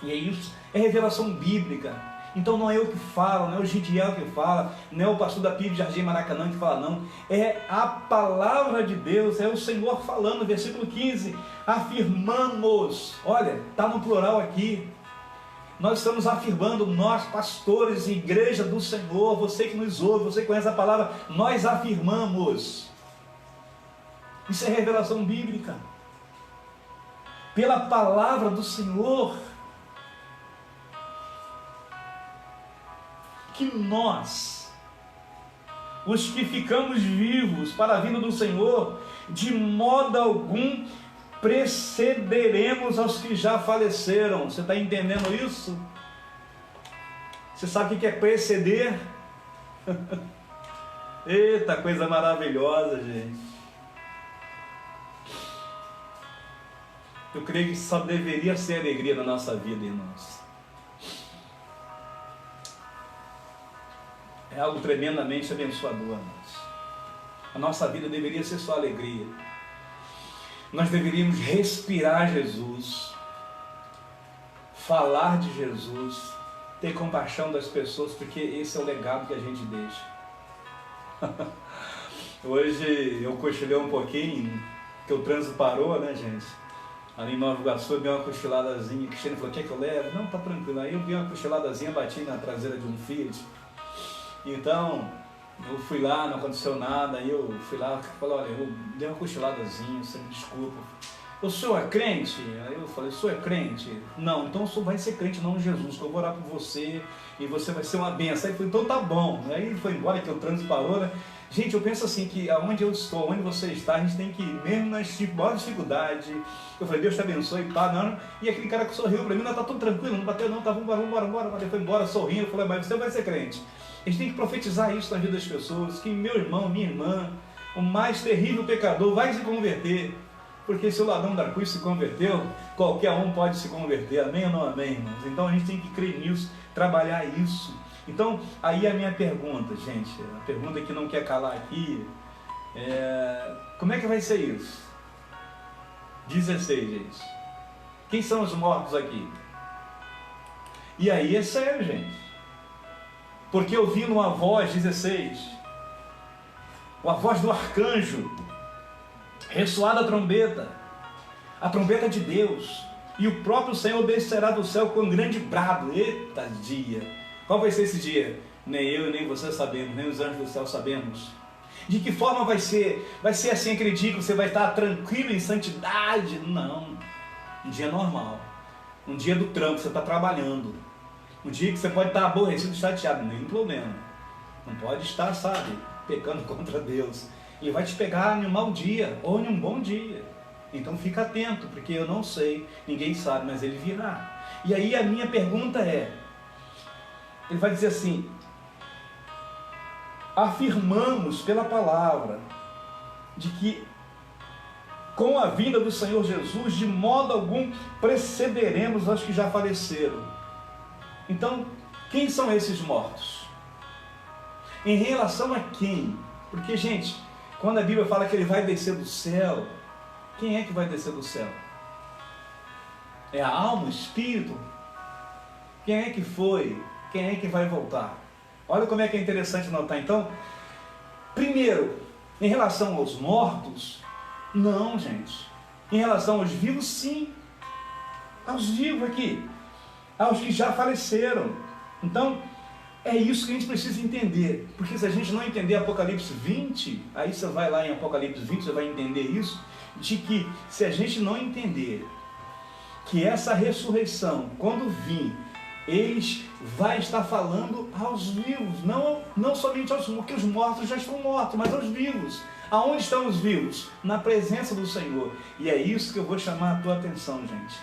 E é isso, é revelação bíblica. Então não é eu que falo, não é o Gidiel que fala, não é o pastor da PIB de Jardim Maracanã que fala, não. É a palavra de Deus, é o Senhor falando, versículo 15. Afirmamos, olha, está no plural aqui. Nós estamos afirmando, nós pastores e igreja do Senhor, você que nos ouve, você que conhece a palavra, nós afirmamos Isso é revelação bíblica. Pela palavra do Senhor, que nós, os que ficamos vivos para a vinda do Senhor, de modo algum precederemos aos que já faleceram. Você está entendendo isso? Você sabe o que é preceder? Eita, coisa maravilhosa, gente. Eu creio que só deveria ser alegria na nossa vida, irmãos. É algo tremendamente abençoador, irmãos. A nossa vida deveria ser só alegria. Nós deveríamos respirar Jesus, falar de Jesus, ter compaixão das pessoas, porque esse é o legado que a gente deixa. Hoje eu cochilei um pouquinho, que o trânsito parou, né, gente? Ali em Nova Iguaçu eu dei uma cochiladazinha. Cristiano falou: quer que eu levo? Não, tá tranquilo. Aí eu dei uma cochiladazinha, bati na traseira de um Fiat. Então eu fui lá, não aconteceu nada. Aí eu fui lá e falei: olha, eu dei uma cochiladazinha, você me desculpa. O senhor é crente? Aí eu falei: o senhor é crente? Não, então o senhor vai ser crente não Jesus, que eu vou orar por você e você vai ser uma benção. Aí ele falou: então tá bom. Aí ele foi embora, que o trânsito parou, né? Gente, eu penso assim, que aonde eu estou, onde você está, a gente tem que ir, mesmo nas maiores dificuldades. Eu falei: Deus te abençoe, pá, não. E aquele cara que sorriu pra mim: não, tá tudo tranquilo, não bateu não, tá, vambora. Ele foi embora sorrindo. Eu falei: mas você vai ser crente. A gente tem que profetizar isso na vida das pessoas, que meu irmão, minha irmã, o mais terrível pecador vai se converter. Porque se o ladrão da cruz se converteu, qualquer um pode se converter. Amém ou não amém, irmãos? Então a gente tem que crer nisso, trabalhar isso. Então, aí a minha pergunta, gente, a pergunta que não quer calar aqui, como é que vai ser isso? 16, gente. Quem são os mortos aqui? E aí é sério, gente. Porque eu vi numa voz, 16, a voz do arcanjo, ressoada a trombeta de Deus, e o próprio Senhor descerá do céu com um grande brado. Eita dia! Qual vai ser esse dia? Nem eu nem você sabemos, nem os anjos do céu sabemos. De que forma vai ser? Vai ser assim, acredito, você vai estar tranquilo em santidade? Não. Um dia normal. Um dia do trampo, você está trabalhando. Um dia que você pode estar aborrecido, chateado, nenhum problema. Não pode estar, sabe, pecando contra Deus. Ele vai te pegar em um mau dia ou em um bom dia. Então fica atento, porque eu não sei, ninguém sabe, mas ele virá. E aí a minha pergunta é, ele vai dizer assim: afirmamos pela palavra de que com a vinda do Senhor Jesus, de modo algum precederemos aos que já faleceram. Então, quem são esses mortos? Em relação a quem? Porque, gente, quando a Bíblia fala que ele vai descer do céu, quem é que vai descer do céu? É a alma, o espírito? Quem é que foi? Quem é que vai voltar? Olha como é que é interessante notar. Então, primeiro, em relação aos mortos, não, gente. Em relação aos vivos, sim. Aos vivos aqui. Aos que já faleceram. Então, é isso que a gente precisa entender. Porque se a gente não entender Apocalipse 20, aí você vai lá em Apocalipse 20, você vai entender isso, de que se a gente não entender que essa ressurreição, quando vir, eles vai estar falando aos vivos, não somente aos mortos, porque os mortos já estão mortos, mas aos vivos. Aonde estão os vivos? Na presença do Senhor. E é isso que eu vou chamar a tua atenção, gente.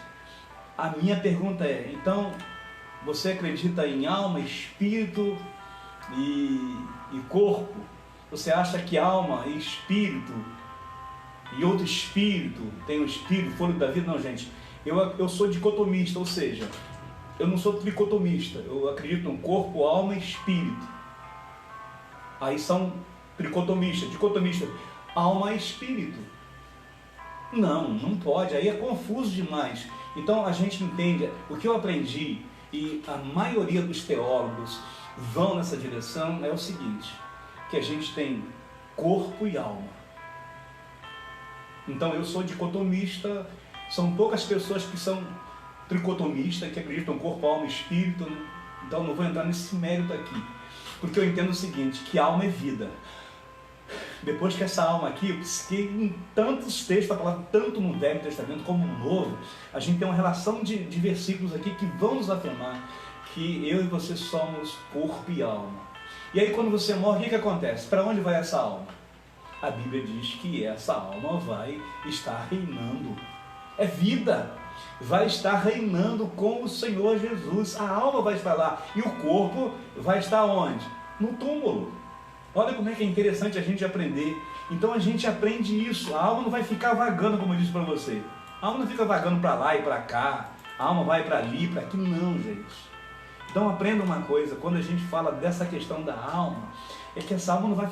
A minha pergunta é, então, você acredita em alma, espírito e corpo? Você acha que alma e espírito e outro espírito tem o espírito, fôlego da vida? Não, gente. Eu sou dicotomista, ou seja, eu não sou tricotomista. Eu acredito no corpo, alma e espírito. Aí são tricotomistas, dicotomista, alma e espírito. Não pode, aí é confuso demais. Então a gente entende, o que eu aprendi, e a maioria dos teólogos vão nessa direção, é o seguinte, que a gente tem corpo e alma. Então eu sou dicotomista, são poucas pessoas que são tricotomistas, que acreditam corpo, alma e espírito, então não vou entrar nesse mérito aqui, porque eu entendo o seguinte, que alma é vida. Depois que essa alma aqui, que em tantos textos, a palavra tanto no Velho Testamento como no Novo, a gente tem uma relação de versículos aqui que vão nos afirmar que eu e você somos corpo e alma. E aí quando você morre, o que acontece? Para onde vai essa alma? A Bíblia diz que essa alma vai estar reinando. É vida. Vai estar reinando com o Senhor Jesus. A alma vai estar lá. E o corpo vai estar onde? No túmulo. Olha como é que é interessante a gente aprender. Então a gente aprende isso. A alma não vai ficar vagando, como eu disse para você. A alma não fica vagando para lá e para cá. A alma vai para ali, para aqui. Não, gente. Então aprenda uma coisa. Quando a gente fala dessa questão da alma, é que essa alma não vai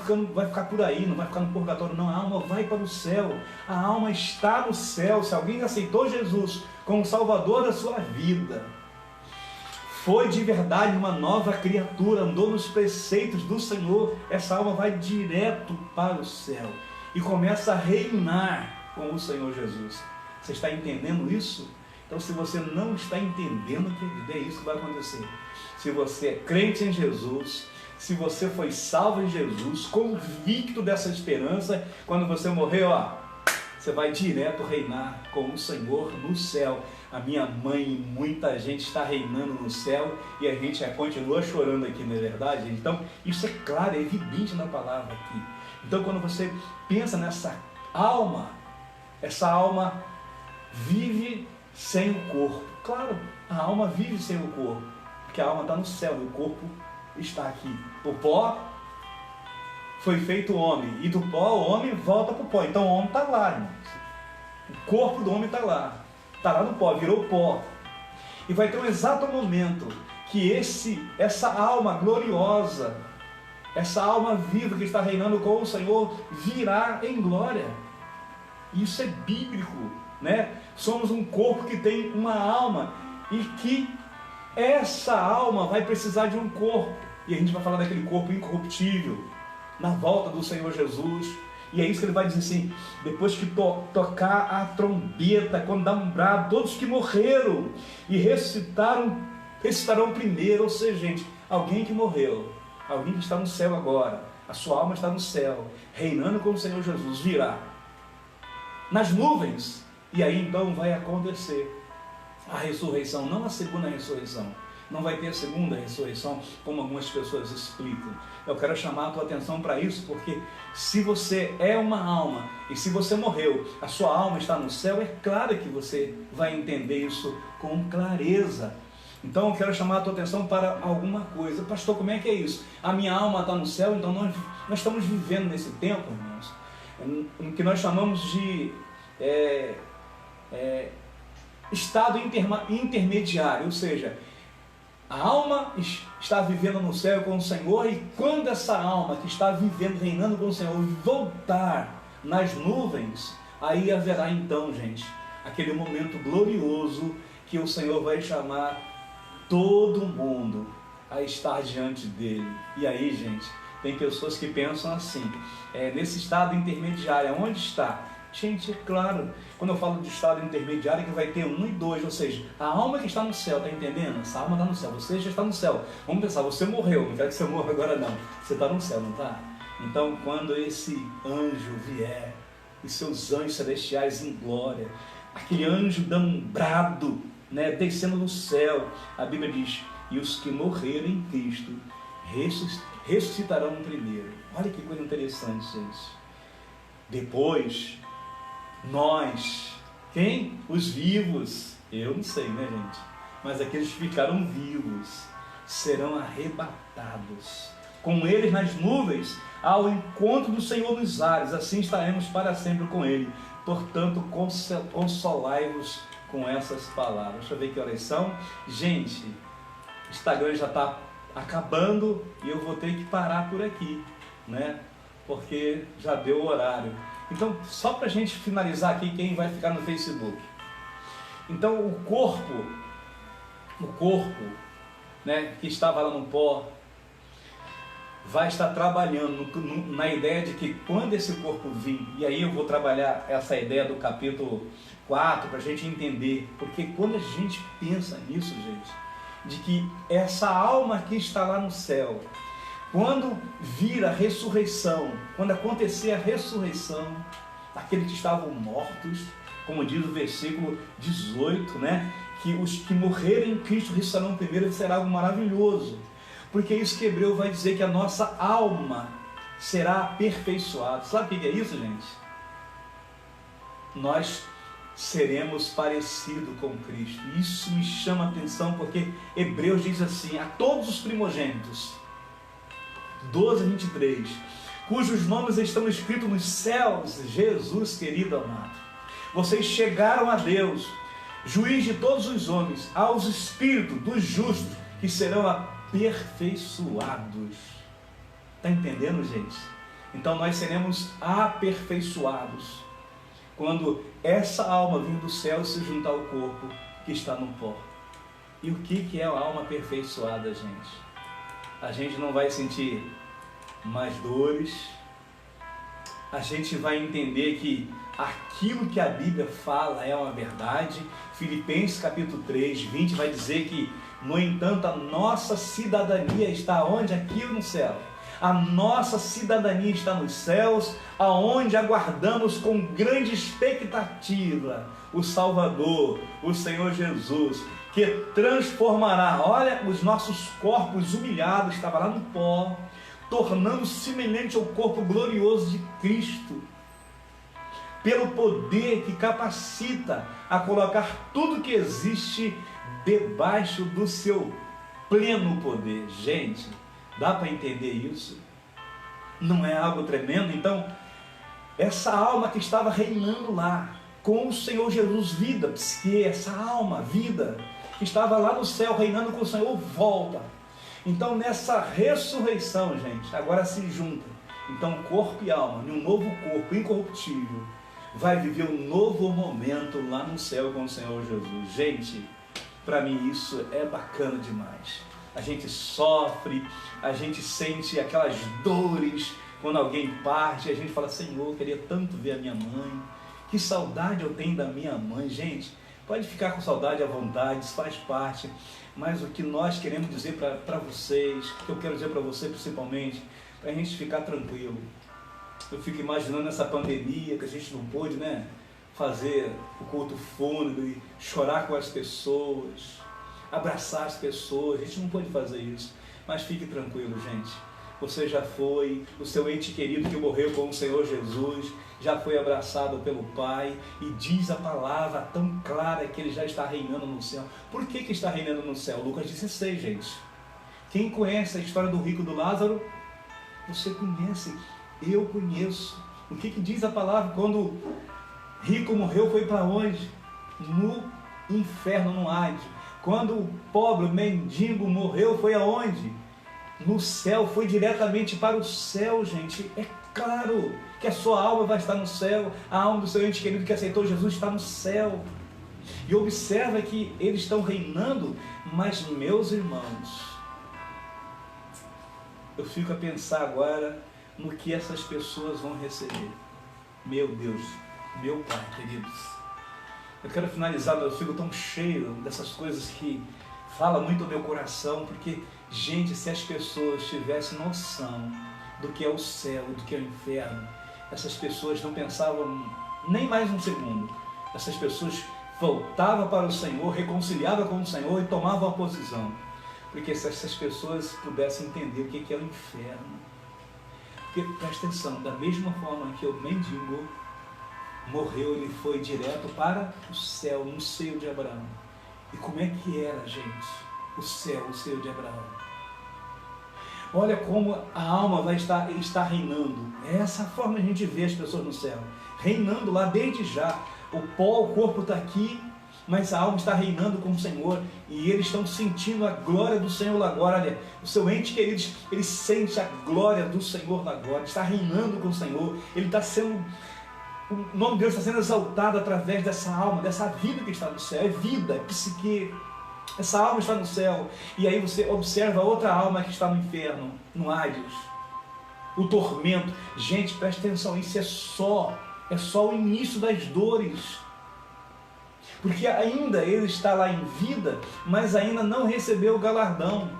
ficar por aí, não vai ficar no purgatório, não. A alma vai para o céu. A alma está no céu. Se alguém aceitou Jesus como Salvador da sua vida, foi de verdade uma nova criatura, andou nos preceitos do Senhor, essa alma vai direto para o céu e começa a reinar com o Senhor Jesus. Você está entendendo isso? Então, se você não está entendendo, querido, é isso que vai acontecer. Se você é crente em Jesus, se você foi salvo em Jesus, convicto dessa esperança, quando você morrer, você vai direto reinar com o Senhor no céu. A minha mãe e muita gente está reinando no céu e a gente continua chorando aqui, não é verdade? Então, isso é claro, é evidente na palavra aqui. Então, quando você pensa nessa alma, essa alma vive sem o corpo. Claro, a alma vive sem o corpo, porque a alma está no céu e o corpo está aqui. O pó foi feito homem, e do pó o homem volta para o pó. Então o homem está lá, irmãos. O corpo do homem está lá no pó, virou pó. E vai ter um exato momento que essa alma gloriosa, essa alma viva que está reinando com o Senhor, virá em glória. Isso é bíblico, né? Somos um corpo que tem uma alma e que essa alma vai precisar de um corpo. E a gente vai falar daquele corpo incorruptível na volta do Senhor Jesus. E é isso que ele vai dizer assim: depois que tocar a trombeta, quando dá um brado, todos que morreram e ressuscitarão primeiro. Ou seja, gente, alguém que morreu, alguém que está no céu agora, a sua alma está no céu, reinando com o Senhor Jesus, virá nas nuvens. E aí então vai acontecer a ressurreição, não a segunda ressurreição. Não vai ter a segunda ressurreição, como algumas pessoas explicam. Eu quero chamar a tua atenção para isso, porque se você é uma alma, e se você morreu, a sua alma está no céu, é claro que você vai entender isso com clareza. Então eu quero chamar a tua atenção para alguma coisa. Pastor, como é que é isso? A minha alma está no céu, então nós estamos vivendo nesse tempo, irmãos, no que nós chamamos de estado intermediário, ou seja, a alma está vivendo no céu com o Senhor, e quando essa alma que está vivendo, reinando com o Senhor, voltar nas nuvens, aí haverá então, gente, aquele momento glorioso que o Senhor vai chamar todo mundo a estar diante dele. E aí, gente, tem pessoas que pensam assim, nesse estado intermediário, onde está? Gente, é claro, quando eu falo de estado intermediário, que vai ter 1 e 2, ou seja, a alma que está no céu, está entendendo? Essa alma está no céu, você já está no céu. Vamos pensar, você morreu, não quero que você morra agora não, você está no céu, não está? Então, quando esse anjo vier, e seus anjos celestiais em glória, aquele anjo dando um brado, né, descendo no céu, a Bíblia diz: e os que morreram em Cristo ressuscitarão primeiro. Olha que coisa interessante, gente. Depois, nós, quem? Os vivos, eu não sei, né, gente? Mas aqueles que ficaram vivos serão arrebatados com eles nas nuvens ao encontro do Senhor nos ares. Assim estaremos para sempre com ele. Portanto, consolai-vos com essas palavras. Deixa eu ver que horas são. Gente, o Instagram já está acabando e eu vou ter que parar por aqui, né? Porque já deu o horário. Então, só para a gente finalizar aqui, quem vai ficar no Facebook. Então, o corpo, né, que estava lá no pó, vai estar trabalhando na ideia de que quando esse corpo vir, e aí eu vou trabalhar essa ideia do capítulo 4 para a gente entender, porque quando a gente pensa nisso, gente, de que essa alma que está lá no céu Quando vir a ressurreição, quando acontecer a ressurreição, aqueles que estavam mortos, como diz o versículo 18, né? Que os que morrerem em Cristo ressuscitarão primeiro, e será algo maravilhoso. Porque isso que Hebreu vai dizer, que a nossa alma será aperfeiçoada. Sabe o que é isso, gente? Nós seremos parecidos com Cristo. Isso me chama a atenção, porque Hebreus diz assim: a todos os primogênitos, 12:23, cujos nomes estão escritos nos céus, Jesus querido amado, vocês chegaram a Deus, juiz de todos os homens, aos espíritos dos justos, que serão aperfeiçoados. Está entendendo, gente? Então nós seremos aperfeiçoados quando essa alma vir do céu e se juntar ao corpo que está no pó. E o que é a alma aperfeiçoada, gente? A gente não vai sentir mais dores, a gente vai entender que aquilo que a Bíblia fala é uma verdade. Filipenses capítulo 3, 20 vai dizer que, no entanto, a nossa cidadania está onde? Aqui no céu. A nossa cidadania está nos céus, aonde aguardamos com grande expectativa o Salvador, o Senhor Jesus, que transformará, olha, os nossos corpos humilhados, estava lá no pó, tornando semelhante ao corpo glorioso de Cristo, pelo poder que capacita a colocar tudo que existe debaixo do seu pleno poder. Gente, dá para entender isso? Não é algo tremendo? Então, essa alma que estava reinando lá, com o Senhor Jesus, vida, psique, essa alma, vida, que estava lá no céu reinando com o Senhor, volta. Então, nessa ressurreição, gente, agora se junta. Então, corpo e alma, em um novo corpo incorruptível, vai viver um novo momento lá no céu com o Senhor Jesus. Gente, para mim isso é bacana demais. A gente sofre, a gente sente aquelas dores quando alguém parte, a gente fala: Senhor, eu queria tanto ver a minha mãe, que saudade eu tenho da minha mãe. Gente, pode ficar com saudade à vontade, isso faz parte, mas o que nós queremos dizer para vocês, que eu quero dizer para você principalmente, para a gente ficar tranquilo. Eu fico imaginando essa pandemia, que a gente não pôde, né, fazer o culto fúnebre, chorar com as pessoas, abraçar as pessoas, a gente não pôde fazer isso. Mas fique tranquilo, gente. Você já foi, o seu ente querido que morreu com o Senhor Jesus, já foi abraçado pelo Pai, e diz a palavra tão clara que Ele já está reinando no céu. Por que está reinando no céu? Lucas 16, gente. Quem conhece a história do rico e do Lázaro? Você conhece, eu conheço. O que diz a palavra? Quando o rico morreu, foi para onde? No inferno, no Hades. Quando o pobre, o mendigo morreu, foi aonde? No céu, foi diretamente para o céu, gente. É claro que a sua alma vai estar no céu, a alma do seu ente querido que aceitou Jesus está no céu. E observa que eles estão reinando, mas, meus irmãos, eu fico a pensar agora no que essas pessoas vão receber. Meu Deus, meu Pai, queridos. Eu quero finalizar, eu fico tão cheio dessas coisas que falam muito ao meu coração, porque, gente, se as pessoas tivessem noção do que é o céu, do que é o inferno, essas pessoas não pensavam nem mais um segundo. Essas pessoas voltavam para o Senhor, reconciliavam com o Senhor e tomavam a posição. Porque se essas pessoas pudessem entender o que é o inferno. Porque, presta atenção, da mesma forma que o mendigo morreu, ele foi direto para o céu, no seio de Abraão. E como é que era, gente, o céu, o seio de Abraão? Olha como a alma vai estar reinando. É essa forma a gente vê as pessoas no céu, reinando lá desde já. O pó, o corpo está aqui, mas a alma está reinando com o Senhor, e eles estão sentindo a glória do Senhor lá agora. Olha, o seu ente querido, ele sente a glória do Senhor lá agora, está reinando com o Senhor, ele está sendo, o nome de Deus está sendo exaltado através dessa alma, dessa vida que está no céu. É vida, é psique. Essa alma está no céu, e aí você observa outra alma que está no inferno, no Hades, o tormento. Gente, preste atenção, isso é só o início das dores, porque ainda ele está lá em vida, mas ainda não recebeu o galardão.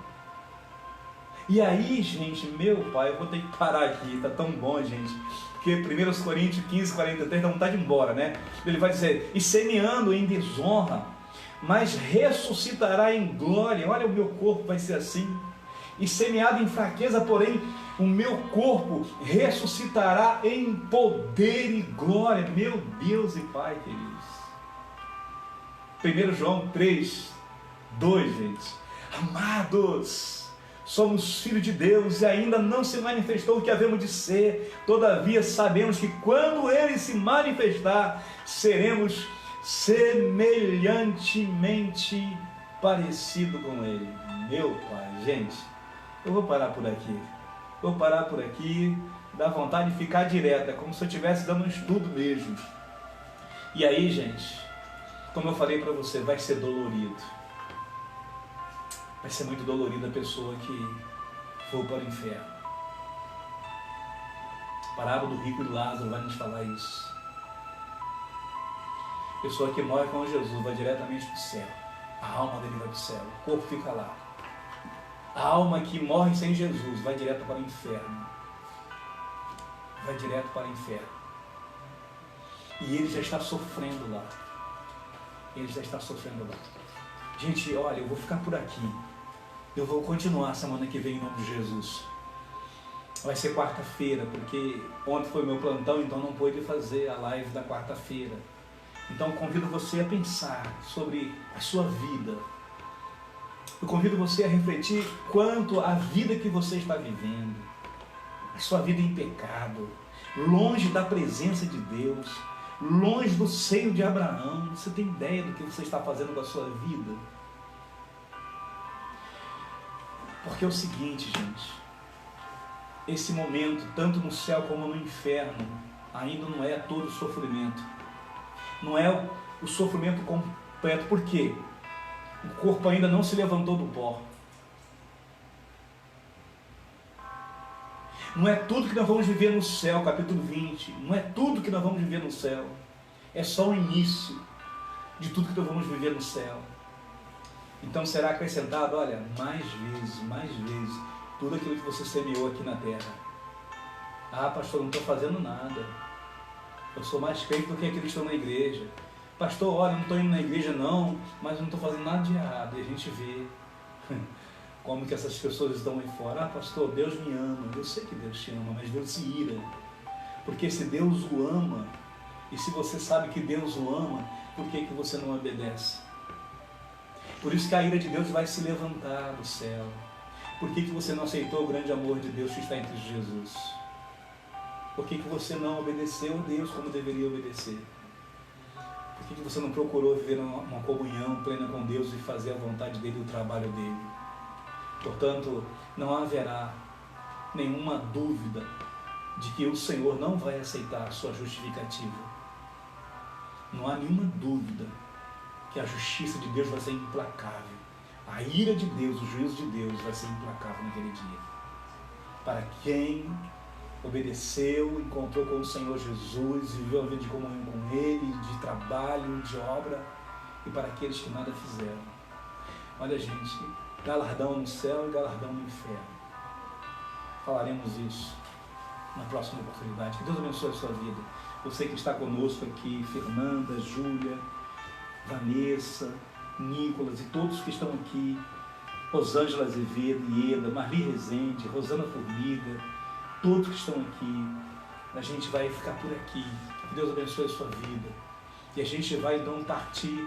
E aí, gente, meu pai, eu vou ter que parar aqui, tá tão bom, gente. Porque 1 Coríntios 15, 43, dá vontade de ir embora, né? Ele vai dizer, e semeando em desonra, mas ressuscitará em glória. Olha, o meu corpo vai ser assim. E semeado em fraqueza, porém, o meu corpo ressuscitará em poder e glória. Meu Deus e Pai, queridos. 1 João 3, 2, gente. Amados, somos filhos de Deus e ainda não se manifestou o que havemos de ser. Todavia sabemos que quando Ele se manifestar, seremos semelhantemente parecidos com Ele. Meu Pai, gente, eu vou parar por aqui. Vou parar por aqui. Dá vontade de ficar direto. É como se eu estivesse dando um estudo mesmo. E aí, gente, como eu falei para você, vai ser dolorido. Vai ser muito dolorido a pessoa que for para o inferno. A parábola do rico e Lázaro vai nos falar isso. A pessoa que morre com Jesus vai diretamente para o céu. A alma dele vai para o céu, o corpo fica lá. A alma que morre sem Jesus vai direto para o inferno. Vai direto para o inferno. E ele já está sofrendo lá. Ele já está sofrendo lá. Gente, olha, eu vou ficar por aqui. Eu vou continuar semana que vem em nome de Jesus. Vai ser quarta-feira, porque ontem foi meu plantão, então não pude fazer a live da quarta-feira. Então convido você a pensar sobre a sua vida. Eu convido você a refletir quanto à vida que você está vivendo. A sua vida em pecado, longe da presença de Deus, longe do seio de Abraão. Você tem ideia do que você está fazendo com a sua vida? Porque é o seguinte, gente, esse momento, tanto no céu como no inferno, ainda não é todo o sofrimento. Não é o sofrimento completo. Por quê? O corpo ainda não se levantou do pó. Não é tudo que nós vamos viver no céu, capítulo 20. Não é tudo que nós vamos viver no céu. É só o início de tudo que nós vamos viver no céu. Então será acrescentado, olha, mais vezes, tudo aquilo que você semeou aqui na terra. Ah, pastor, não estou fazendo nada. Eu sou mais crente do que aqueles que estão na igreja. Pastor, olha, não estou indo na igreja não, mas não estou fazendo nada de errado. E a gente vê como que essas pessoas estão aí fora. Ah, pastor, Deus me ama. Eu sei que Deus te ama, mas Deus se ira. Porque se Deus o ama, e se você sabe que Deus o ama, por que você não obedece? Por isso que a ira de Deus vai se levantar do céu. Por que você não aceitou o grande amor de Deus que está em Cristo Jesus? Por que você não obedeceu a Deus como deveria obedecer? Por que você não procurou viver uma comunhão plena com Deus e fazer a vontade dEle e o trabalho dEle? Portanto, não haverá nenhuma dúvida de que o Senhor não vai aceitar a sua justificativa. Não há nenhuma dúvida que a justiça de Deus vai ser implacável. A ira de Deus, o juízo de Deus vai ser implacável naquele dia. Para quem obedeceu, encontrou com o Senhor Jesus, viveu a vida de comunhão com Ele, de trabalho, de obra, e para aqueles que nada fizeram. Olha, gente, galardão no céu e galardão no inferno. Falaremos isso na próxima oportunidade. Que Deus abençoe a sua vida. Você que está conosco aqui, Fernanda, Júlia, Vanessa, Nicolas e todos que estão aqui, Rosângela Azevedo, Ieda, Marli Rezende, Rosana Formiga, todos que estão aqui, a gente vai ficar por aqui. Que Deus abençoe a sua vida. E a gente vai então partir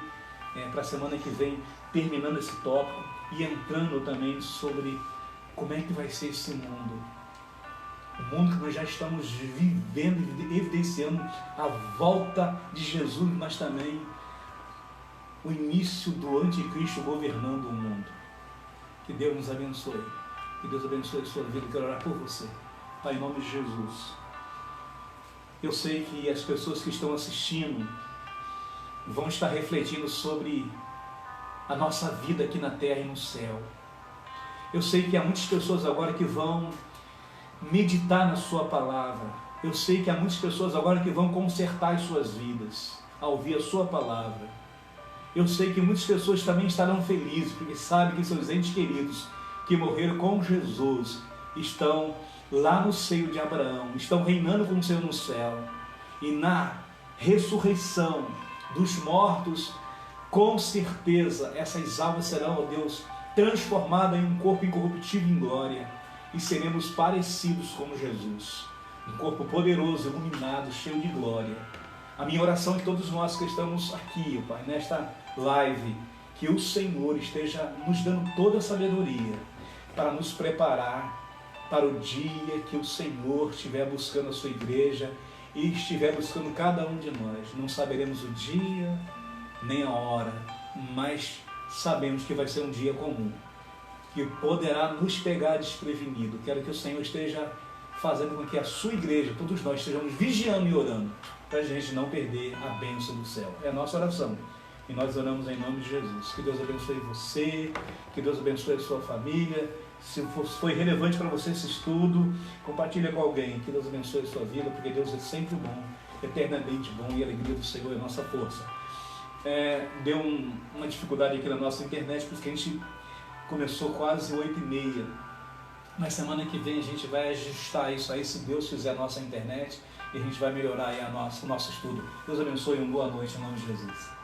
para a semana que vem, terminando esse tópico e entrando também sobre como é que vai ser esse mundo. O mundo que nós já estamos vivendo e evidenciando a volta de Jesus, mas também o início do anticristo governando o mundo. Que Deus nos abençoe. Que Deus abençoe a sua vida. Eu quero orar por você. Pai, em nome de Jesus. Eu sei que as pessoas que estão assistindo vão estar refletindo sobre a nossa vida aqui na terra e no céu. Eu sei que há muitas pessoas agora que vão meditar na sua palavra. Eu sei que há muitas pessoas agora que vão consertar as suas vidas ao ouvir a sua palavra. Eu sei que muitas pessoas também estarão felizes porque sabem que seus entes queridos que morreram com Jesus estão lá no seio de Abraão, estão reinando com o Senhor no céu. E na ressurreição dos mortos, com certeza essas almas serão, ó Deus, transformadas em um corpo incorruptível em glória, e seremos parecidos com Jesus, um corpo poderoso, iluminado, cheio de glória. A minha oração de todos nós que estamos aqui, Pai, nesta live, que o Senhor esteja nos dando toda a sabedoria para nos preparar para o dia que o Senhor estiver buscando a sua igreja e estiver buscando cada um de nós. Não saberemos o dia nem a hora, mas sabemos que vai ser um dia comum, que poderá nos pegar desprevenido. Quero que o Senhor esteja fazendo com que a sua igreja, todos nós, estejamos vigiando e orando, para a gente não perder a bênção do céu. É a nossa oração. E nós oramos em nome de Jesus. Que Deus abençoe você, que Deus abençoe a sua família. Se foi relevante para você esse estudo, compartilha com alguém. Que Deus abençoe a sua vida, porque Deus é sempre bom, eternamente bom, e a alegria do Senhor é a nossa força. Deu uma dificuldade aqui na nossa internet, porque a gente começou quase 8h30. Na semana que vem a gente vai ajustar isso aí, se Deus fizer a nossa internet, e a gente vai melhorar aí o nosso estudo. Deus abençoe e uma boa noite em nome de Jesus.